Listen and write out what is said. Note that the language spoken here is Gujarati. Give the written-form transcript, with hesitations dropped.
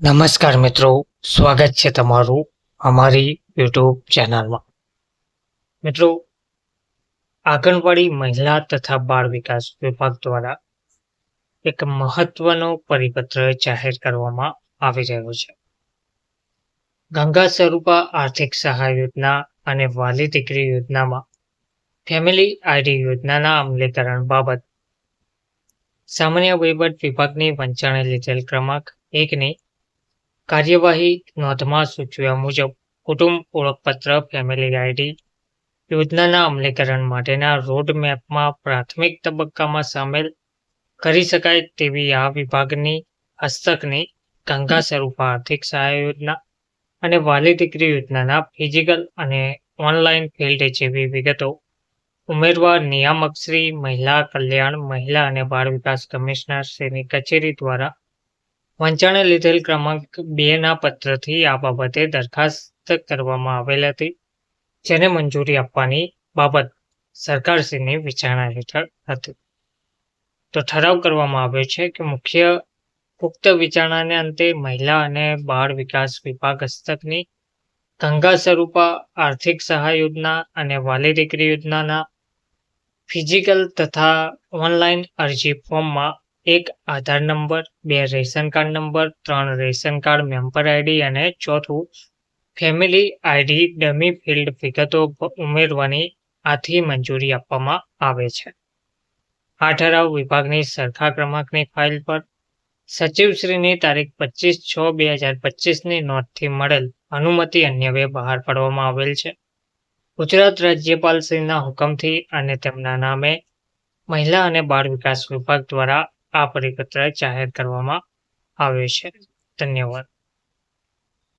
નમસ્કાર મિત્રો, સ્વાગત છે તમારું અમારી યુટ્યુબ ચેનલમાં. મિત્રો, આંગણવાડી મહિલા તથા બાળ વિકાસ વિભાગ દ્વારા એક મહત્વનો પરિપત્ર જાહેર કરવામાં આવી રહ્યો છે. ગંગા સ્વરૂપા આર્થિક સહાય યોજના અને વાલી દીકરી યોજનામાં ફેમિલી આઈડી યોજનાના અમલીકરણ બાબત સામાન્ય વહીવટ વિભાગની વંચાણે લીધેલ ક્રમાંક 1ની કાર્યવાહી નોંધમાં સૂચવ્યા મુજબ કુટુંબ ઓળખપત્ર ફેમિલી આઈડી યોજનાના અમલીકરણ માટેના રોડમેપમાં પ્રાથમિક તબક્કામાં સામેલ કરી શકાય તેવી આ વિભાગની હસ્તકની ગંગા સ્વરૂપા આર્થિક સહાય યોજના અને વાલી દીકરી યોજનાના ફિઝિકલ અને ઓનલાઈન ફિલ્ડ જેવી વિગતો ઉમેરવા નિયામક શ્રી મહિલા કલ્યાણ મહિલા અને બાળ વિકાસ કમિશનર શ્રીની કચેરી દ્વારા વંચાણે લીધેલ ક્રમાંક 2ના પત્રથી આ બાબતે દરખાસ્ત કરવામાં આવેલ હતી, જેને મંજૂરી આપવાની બાબત સરકારશ્રીની વિચારણા હેઠળ હતી. તો ઠરાવ કરવામાં આવ્યો છે કે મુખ્ય પુખ્ત વિચારણાને અંતે મહિલા અને બાળ વિકાસ વિભાગ હસ્તકની ગંગા સ્વરૂપા આર્થિક સહાય યોજના અને વાલી દીકરી યોજનાના ફિઝિકલ તથા ઓનલાઈન અરજી ફોર્મમાં 1 Aadhaar number, 2 ration card number, 3 ration card member ID અને 4થું ફેમિલી આઈડી ડમી ફિલ્ડ વિગતો ઉમેરવાની આથી મંજૂરી આપવામાં આવે છે. આ ઠરાવ વિભાગની સરખા ક્રમાંકની ફાઇલ પર સચિવશ્રીની તારીખ 25/6/2025ની નોંધથી મળેલ અનુમતિ અન્વયે બહાર પાડવામાં આવેલ છે. ગુજરાત રાજ્યપાલશ્રીના હુકમથી અને તેમના નામે મહિલા અને બાળ વિકાસ વિભાગ દ્વારા આ પરિપત્ર જાહેર કરવામાં આવ્યો છે. ધન્યવાદ.